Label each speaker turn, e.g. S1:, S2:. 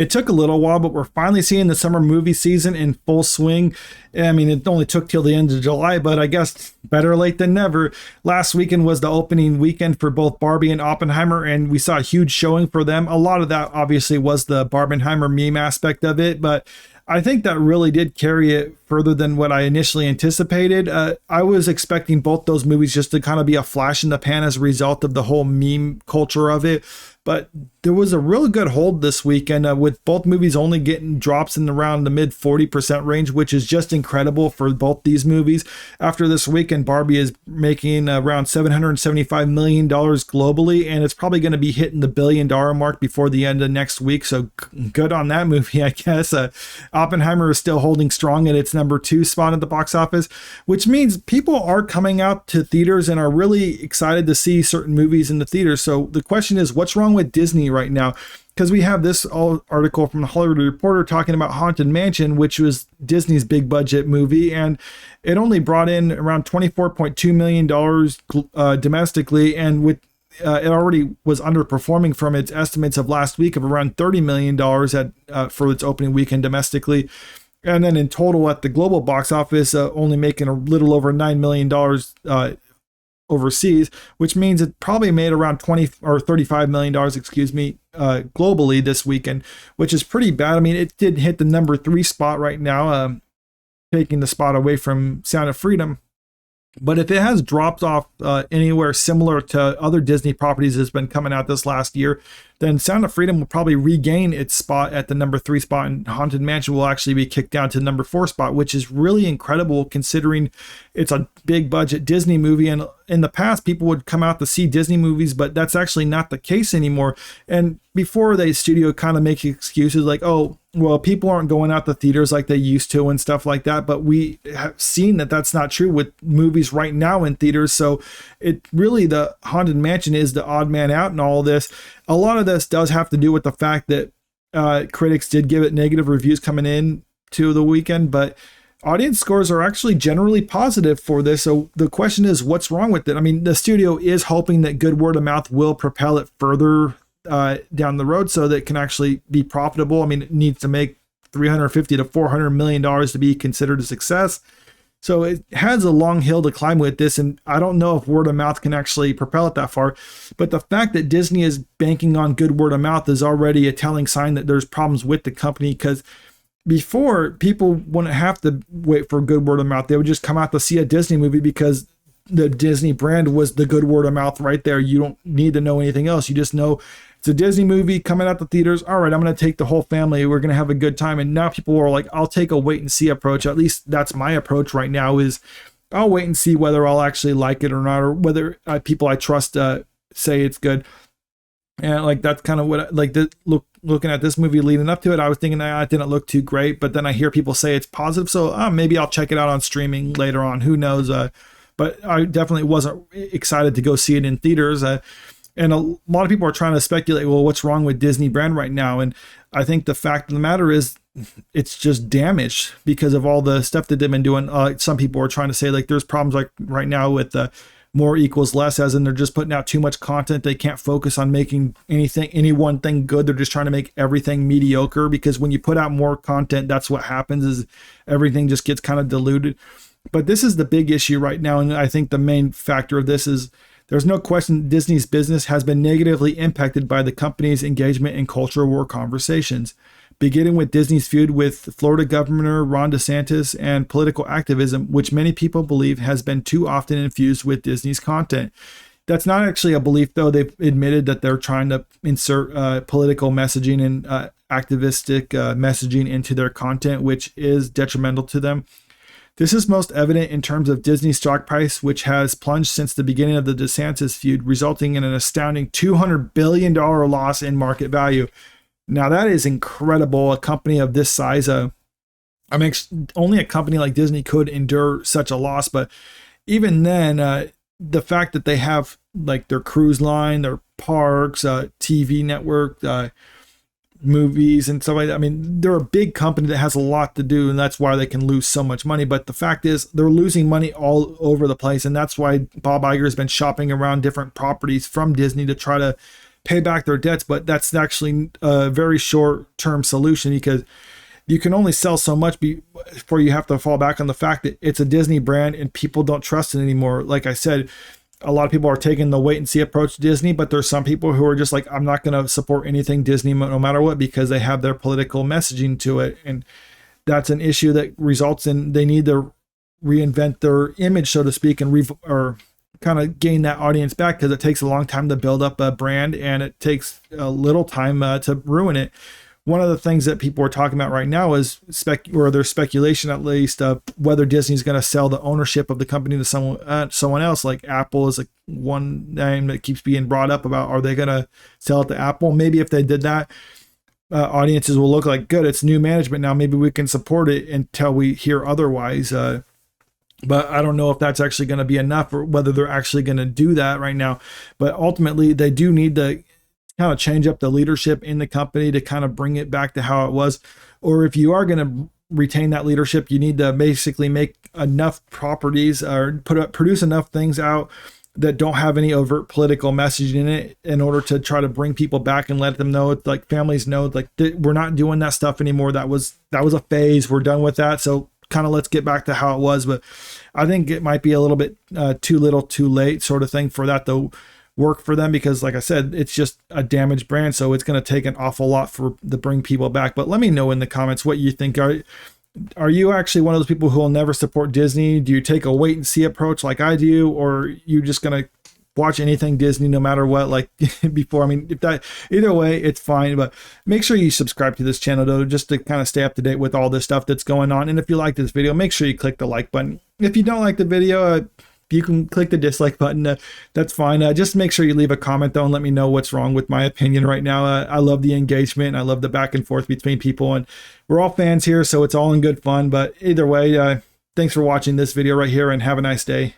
S1: It took a little while, but we're finally seeing the summer movie season in full swing. I mean, it only took till the end of July, but I guess better late than never. Last weekend was the opening weekend for both Barbie and Oppenheimer, and we saw a huge showing for them. A lot of that obviously was the Barbenheimer meme aspect of it, but I think that really did carry it further than what I initially anticipated. I was expecting both those movies just to kind of be a flash in the pan as a result of the whole meme culture of it. But there was a really good hold this weekend with both movies only getting drops in around the mid 40% range, which is just incredible for both these movies. After this weekend, Barbie is making around $775 million globally, and it's probably going to be hitting the $1 billion mark before the end of next week. So good on that movie, I guess. Oppenheimer is still holding strong at its number 2 spot at the box office, which means people are coming out to theaters and are really excited to see certain movies in the theaters. So the question is, what's wrong with Disney right now? Because we have this article from the Hollywood Reporter talking about Haunted Mansion, which was Disney's big budget movie, and it only brought in around $24.2 million domestically, and with it already was underperforming from its estimates of last week of around $30 million for its opening weekend domestically. And then in total at the global box office, only making a little over $9 million overseas, which means it probably made around $35 million, globally this weekend, which is pretty bad. I mean, it did hit the number 3 spot right now, taking the spot away from Sound of Freedom. But if it has dropped off anywhere similar to other Disney properties that's been coming out this last year, then Sound of Freedom will probably regain its spot at the number 3 spot, and Haunted Mansion will actually be kicked down to the number 4 spot, which is really incredible considering it's a big budget Disney movie. And in the past, people would come out to see Disney movies, but that's actually not the case anymore. And before, the studio kind of make excuses like, oh, well, people aren't going out to theaters like they used to and stuff like that. But we have seen that that's not true with movies right now in theaters. So it really, the Haunted Mansion is the odd man out in all of this. A lot of this does have to do with the fact that critics did give it negative reviews coming in to the weekend, but audience scores are actually generally positive for this. So the question is, what's wrong with it? I mean, the studio is hoping that good word of mouth will propel it further down the road so that it can actually be profitable. I mean, it needs to make $350 to $400 million to be considered a success. So it has a long hill to climb with this, and I don't know if word of mouth can actually propel it that far. But the fact that Disney is banking on good word of mouth is already a telling sign that there's problems with the company, because before, people wouldn't have to wait for good word of mouth. They would just come out to see a Disney movie because the Disney brand was the good word of mouth right there. You don't need to know anything else. You just know it's a Disney movie coming out the theaters. All right, I'm going to take the whole family. We're going to have a good time. And now people are like, I'll take a wait and see approach. At least that's my approach right now, is I'll wait and see whether I'll actually like it or not, or whether people I trust say it's good. And like, that's kind of what, like, looking at this movie leading up to it, I was thinking that it didn't look too great, but then I hear people say it's positive. So maybe I'll check it out on streaming later on. Who knows? But I definitely wasn't excited to go see it in theaters. And a lot of people are trying to speculate, well, what's wrong with Disney brand right now? And I think the fact of the matter is it's just damaged because of all the stuff that they've been doing. Some people are trying to say like there's problems like right now with more equals less, as in they're just putting out too much content. They can't focus on making any one thing good. They're just trying to make everything mediocre, because when you put out more content, that's what happens, is everything just gets kind of diluted. But this is the big issue right now. And I think the main factor of this is there's no question Disney's business has been negatively impacted by the company's engagement in culture war conversations, beginning with Disney's feud with Florida Governor Ron DeSantis and political activism, which many people believe has been too often infused with Disney's content. That's not actually a belief, though. They've admitted that they're trying to insert political messaging and activistic messaging into their content, which is detrimental to them. This is most evident in terms of Disney's stock price, which has plunged since the beginning of the DeSantis feud, resulting in an astounding $200 billion loss in market value. Now, that is incredible. A company of this size, only a company like Disney could endure such a loss. But even then, the fact that they have like their cruise line, their parks, TV network, movies and stuff like that. I mean, they're a big company that has a lot to do, and that's why they can lose so much money. But the fact is, they're losing money all over the place, and that's why Bob Iger has been shopping around different properties from Disney to try to pay back their debts, but that's actually a very short-term solution because you can only sell so much before you have to fall back on the fact that it's a Disney brand and people don't trust it anymore. Like I said, a lot of people are taking the wait and see approach to Disney, but there's some people who are just like, I'm not going to support anything Disney no matter what, because they have their political messaging to it. And that's an issue that results in they need to reinvent their image, so to speak, and or kind of gain that audience back, because it takes a long time to build up a brand and it takes a little time to ruin it. One of the things that people are talking about right now is there's speculation at least of whether Disney's going to sell the ownership of the company to someone else. Like Apple is one name that keeps being brought up about, are they going to sell it to Apple? Maybe if they did that, audiences will look like, good, it's new management now, maybe we can support it until we hear otherwise. But I don't know if that's actually going to be enough, or whether they're actually going to do that right now. But ultimately, they do need to kind of change up the leadership in the company to kind of bring it back to how it was. Or if you are going to retain that leadership, you need to basically make enough properties or produce enough things out that don't have any overt political message in it, in order to try to bring people back and let them know, it's like families know, like, we're not doing that stuff anymore. That was a phase. We're done with that. So kind of let's get back to how it was. But I think it might be a little bit too little too late sort of thing for that to work for them, because like I said, it's just a damaged brand. So it's going to take an awful lot to bring people back. But let me know in the comments what you think. Are you actually one of those people who will never support Disney? Do you take a wait and see approach like I do, or are you just going to watch anything Disney no matter what, like before? I mean, either way, it's fine. But make sure you subscribe to this channel though, just to kind of stay up to date with all this stuff that's going on. And if you like this video, make sure you click the like button. If you don't like the video, you can click the dislike button. That's fine. Just make sure you leave a comment though and let me know what's wrong with my opinion right now. I love the engagement. I love the back and forth between people, and we're all fans here, so it's all in good fun. But either way, thanks for watching this video right here, and have a nice day.